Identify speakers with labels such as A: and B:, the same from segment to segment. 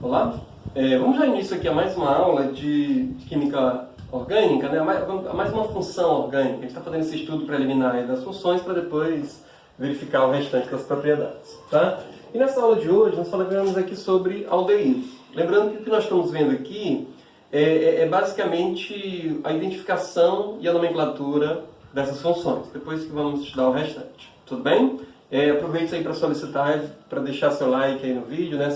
A: Olá, vamos dar início aqui a mais uma aula de química orgânica, né? Mais uma função orgânica. A gente está fazendo esse estudo preliminar das funções para depois verificar o restante das propriedades, tá? E nessa aula de hoje nós falaremos aqui sobre aldeídos. Lembrando que o que nós estamos vendo aqui é basicamente a identificação e a nomenclatura dessas funções, depois que vamos estudar o restante. Tudo bem? Aproveite aí para solicitar, para deixar seu like aí no vídeo, né?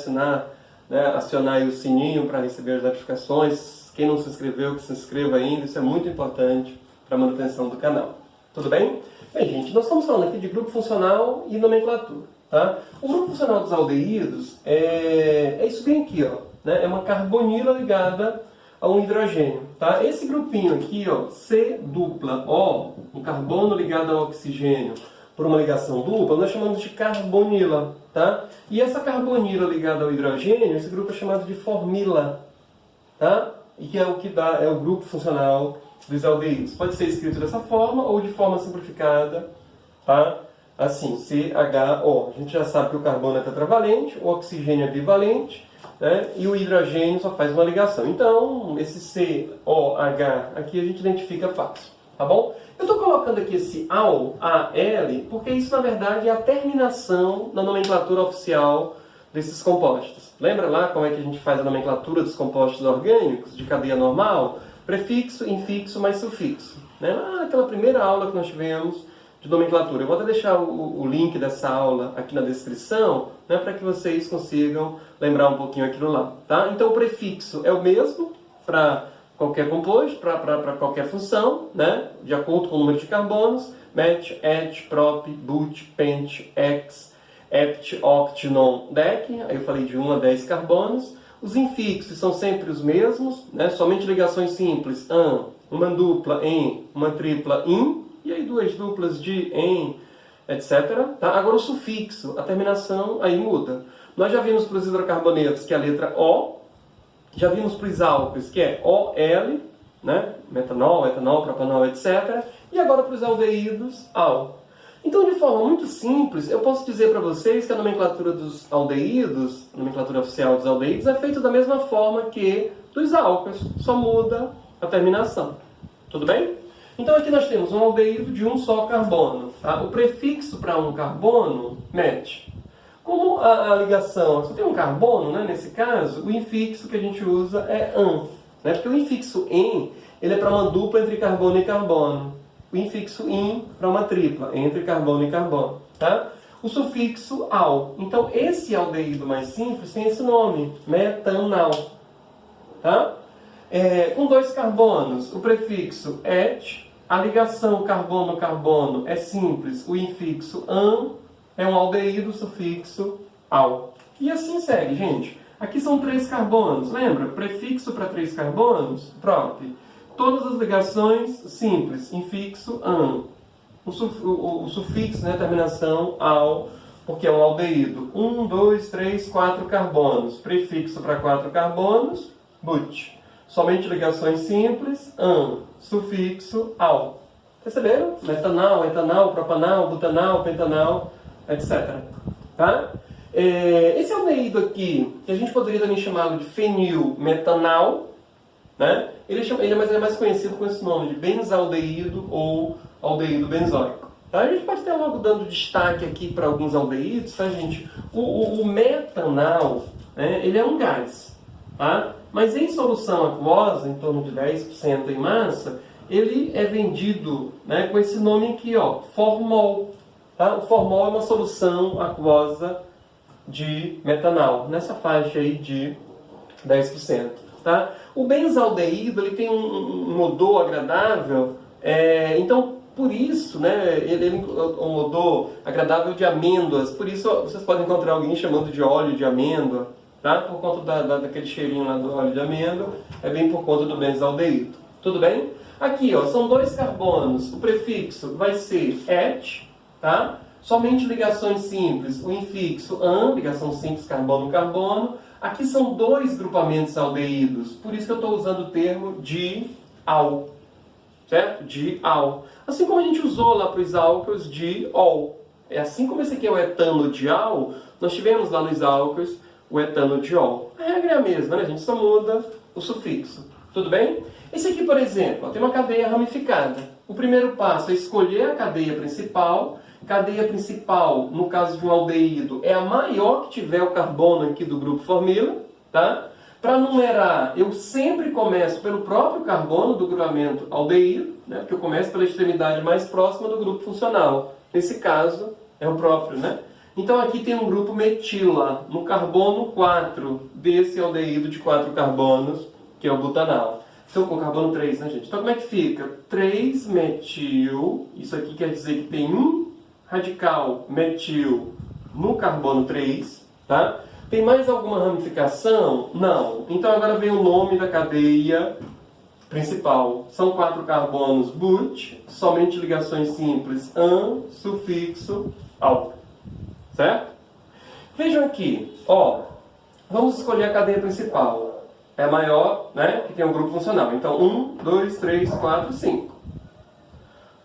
A: Acionar aí o sininho para receber as notificações. Quem não se inscreveu, que se inscreva ainda, isso é muito importante para a manutenção do canal. Tudo bem? Bem, gente, nós estamos falando aqui de grupo funcional e nomenclatura, tá? O grupo funcional dos aldeídos é isso bem aqui, ó, né? É uma carbonila ligada a um hidrogênio, tá? Esse grupinho aqui, ó, C dupla O, um carbono ligado ao oxigênio por uma ligação dupla, nós chamamos de carbonila, tá? E essa carbonila ligada ao hidrogênio, esse grupo é chamado de formila, tá? E que é o que dá, é o grupo funcional dos aldeídos. Pode ser escrito dessa forma ou de forma simplificada, tá? Assim, CHO. A gente já sabe que o carbono é tetravalente, o oxigênio é bivalente, né? E o hidrogênio só faz uma ligação. Então, esse COH aqui a gente identifica fácil, tá bom? Eu estou colocando aqui esse AL, porque isso na verdade é a terminação da nomenclatura oficial desses compostos. Lembra lá como é que a gente faz a nomenclatura dos compostos orgânicos de cadeia normal? Prefixo, infixo mais sufixo. Né? Lá naquela primeira aula que nós tivemos de nomenclatura. Eu vou até deixar o link dessa aula aqui na descrição, né, para que vocês consigam lembrar um pouquinho aquilo lá. Tá? Então o prefixo é o mesmo para qualquer composto, para qualquer função, né? De acordo com o número de carbonos, met, et, prop, but, pent, ex, hept, oct, non, dec. Aí eu falei de 1 a 10 carbonos. Os infixos são sempre os mesmos, né? Somente ligações simples, an, uma dupla, em, uma tripla, in, e aí duas duplas de, em, etc. Tá? Agora o sufixo, a terminação, aí muda. Nós já vimos para os hidrocarbonetos que é a letra O, já vimos para os álcools, que é OL, né? Metanol, etanol, propanol, etc. E agora para os aldeídos, AL. Então, de forma muito simples, eu posso dizer para vocês que a nomenclatura dos aldeídos, a nomenclatura oficial dos aldeídos, é feita da mesma forma que dos álcools, só muda a terminação. Tudo bem? Então aqui nós temos um aldeído de um só carbono. Tá? O prefixo para um carbono, met. Como a ligação só tem um carbono, né, nesse caso, o infixo que a gente usa é an. Né, porque o infixo em ele é para uma dupla entre carbono e carbono. O infixo in para uma tripla, entre carbono e carbono. Tá? O sufixo al. Então esse aldeído mais simples tem esse nome, metanal. Tá? Com dois carbonos, o prefixo et, a ligação carbono-carbono é simples, o infixo an, é um aldeído, sufixo al. E assim segue, gente. Aqui são 3 carbonos, lembra? Prefixo para 3 carbonos, prop. Todas as ligações simples, infixo an. O sufixo, né, terminação al, porque é um aldeído. 1, 2, 3, 4 carbonos. Prefixo para 4 carbonos, but. Somente ligações simples, an. Sufixo al. Perceberam? Metanal, etanal, propanal, butanal, pentanal, etc. Tá? Esse aldeído aqui, que a gente poderia também chamá-lo de fenilmetanal, né? Ele é mais conhecido com esse nome de benzaldeído ou aldeído benzoico. Tá? A gente pode estar logo dando destaque aqui para alguns aldeídos, tá, gente? O metanal, né, ele é um gás, tá? Mas em solução aquosa, em torno de 10% em massa, ele é vendido, né, com esse nome aqui, ó, formol. Tá? O formol é uma solução aquosa de metanal, nessa faixa aí de 10%. Tá? O benzaldeído ele tem um odor agradável, então por isso, né, ele é um odor agradável de amêndoas, por isso vocês podem encontrar alguém chamando de óleo de amêndoa, tá? Por conta daquele cheirinho lá do óleo de amêndoa, é bem por conta do benzaldeído. Tudo bem? Aqui, ó, são 2 carbonos, o prefixo vai ser et, tá? Somente ligações simples, o infixo an, ligação simples carbono-carbono. Aqui são 2 grupamentos aldeídos, por isso que eu estou usando o termo dial, certo? Dial. Assim como a gente usou lá para os álcools diol. Assim como esse aqui é o etanodial, nós tivemos lá nos álcools o etanodiol. A regra é a mesma, né? A gente só muda o sufixo. Tudo bem? Esse aqui, por exemplo, ó, tem uma cadeia ramificada. O primeiro passo é escolher a cadeia principal. Cadeia principal, no caso de um aldeído, é a maior que tiver o carbono aqui do grupo formila, tá? Para numerar, eu sempre começo pelo próprio carbono do grupamento aldeído, né? Porque eu começo pela extremidade mais próxima do grupo funcional. Nesse caso, é o próprio, né? Então aqui tem um grupo metila, no carbono 4 desse aldeído de 4 carbonos, que é o butanal. Então, com carbono 3, né, gente? Então, como é que fica? 3-metil, isso aqui quer dizer que tem um radical metil no carbono 3, tá? Tem mais alguma ramificação? Não. Então, agora vem o nome da cadeia principal. São 4 carbonos but, somente ligações simples an, sufixo, al. Certo? Vejam aqui, ó, vamos escolher a cadeia principal. É a maior, né, que tem um grupo funcional. Então, 1, 2, 3, 4, 5.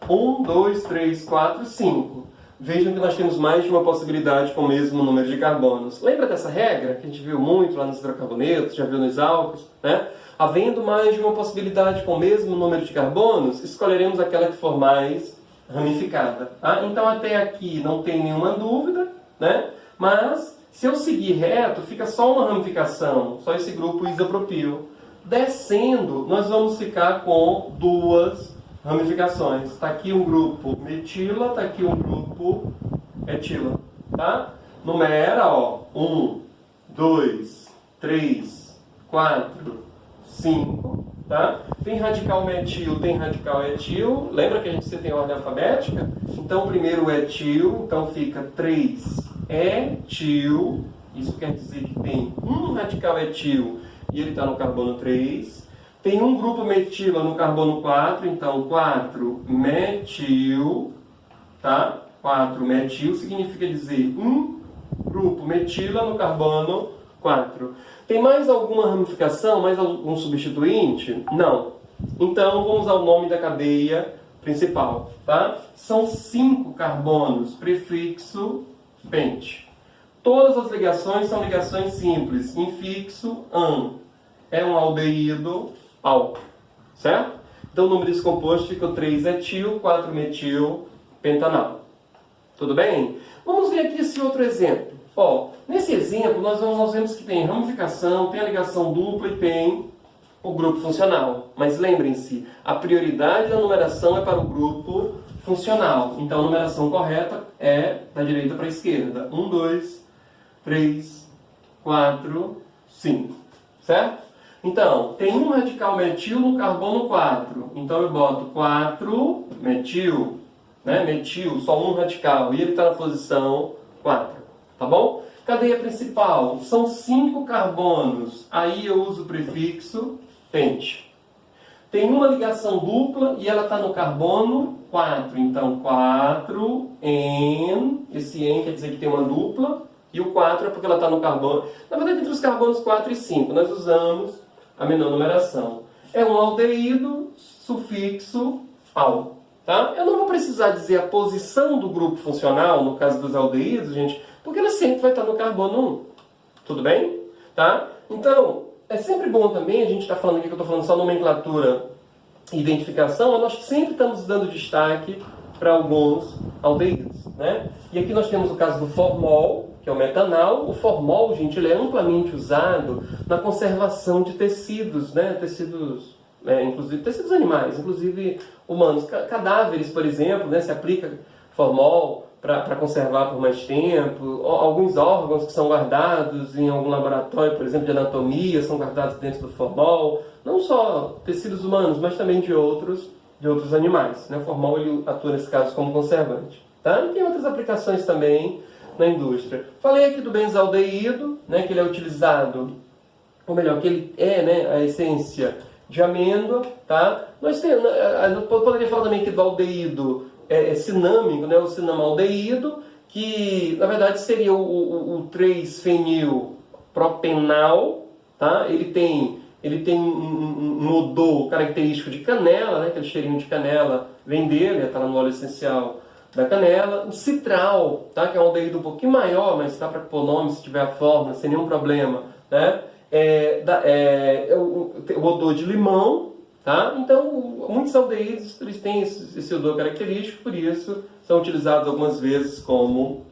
A: 1, 2, 3, 4, 5. Vejam que nós temos mais de uma possibilidade com o mesmo número de carbonos. Lembra dessa regra que a gente viu muito lá nos hidrocarbonetos, já viu nos álcools, né? Havendo mais de uma possibilidade com o mesmo número de carbonos, escolheremos aquela que for mais ramificada. Tá? Então, até aqui não tem nenhuma dúvida, né? Mas, se eu seguir reto, fica só uma ramificação, só esse grupo isopropil. Descendo, nós vamos ficar com 2 ramificações. Está aqui um grupo metila, está aqui um grupo etila. Tá? Numera, ó, 1, 2, 3, 4, 5. Tá? Tem radical metil, tem radical etil. Lembra que a gente tem ordem alfabética? Então, primeiro o etil, então fica 3 etil. Isso quer dizer que tem um radical etil e ele está no carbono 3. Tem um grupo metila no carbono 4, então 4 metil. Tá? 4 metil significa dizer um grupo metila no carbono 4. Tem mais alguma ramificação, mais algum substituinte? Não. Então, vamos usar o nome da cadeia principal. Tá? São 5 carbonos, prefixo pente. Todas as ligações são ligações simples. Infixo an. É um aldeído al. Certo? Então, o número desse composto fica 3-etil, 4-metil, pentanal. Tudo bem? Vamos ver aqui esse outro exemplo. Ó, nesse exemplo, nós vemos que tem ramificação, tem a ligação dupla e tem o grupo funcional. Mas lembrem-se, a prioridade da numeração é para o grupo funcional. Então, a numeração correta é da direita para a esquerda. 1, 2, 3, 4, 5. Certo? Então, tem um radical metil no carbono 4. Então, eu boto 4 metil, né? Metil, só um radical. E ele está na posição 4. Tá bom? Cadeia principal, são 5 carbonos. Aí eu uso o prefixo pente. Tem uma ligação dupla e ela está no carbono 4. Então, 4, N. Esse N quer dizer que tem uma dupla. E o 4 é porque ela está no carbono. Na verdade, entre os carbonos 4 e 5, nós usamos a menor numeração. É um aldeído, sufixo al. Tá? Eu não vou precisar dizer a posição do grupo funcional, no caso dos aldeídos, gente, porque ela sempre vai estar no carbono 1. Tudo bem? Tá? Então, é sempre bom também, a gente está falando aqui que eu estou falando só nomenclatura e identificação, mas nós sempre estamos dando destaque para alguns aldeídos. Né? E aqui nós temos o caso do formol, que é o metanal. O formol, gente, ele é amplamente usado na conservação de tecidos, né? Tecidos, inclusive tecidos animais, inclusive humanos. Cadáveres, por exemplo, né? Se aplica formol para conservar por mais tempo. Alguns órgãos que são guardados em algum laboratório, por exemplo, de anatomia, são guardados dentro do formol. Não só tecidos humanos, mas também de outros animais. Né? O formol ele atua nesse caso como conservante. Tá? E tem outras aplicações também na indústria. Falei aqui do benzaldeído, né, que ele é utilizado, ou melhor, que ele é, né, a essência de amêndoa. Tá? Nós temos, eu poderia falar também aqui do aldeído cinâmico, né, o cinamaldeído, que na verdade seria o 3-fenilpropenal. Tá? Ele tem um odor característico de canela, né, aquele cheirinho de canela vem dele, está lá no óleo essencial da canela. O citral, tá? Que é um aldeído um pouquinho maior, mas dá para pôr nome se tiver a fórmula, sem nenhum problema, né? O odor de limão, tá? Então, muitos aldeídos eles têm esse odor característico, por isso são utilizados algumas vezes como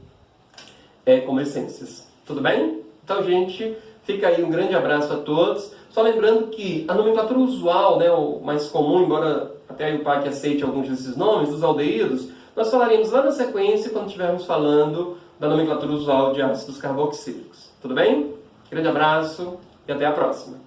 A: essências. Tudo bem? Então, gente, fica aí um grande abraço a todos. Só lembrando que a nomenclatura usual, né, o mais comum, embora até a IUPAC aceite alguns desses nomes, dos aldeídos, nós falaremos lá na sequência quando estivermos falando da nomenclatura usual de ácidos carboxílicos. Tudo bem? Grande abraço e até a próxima.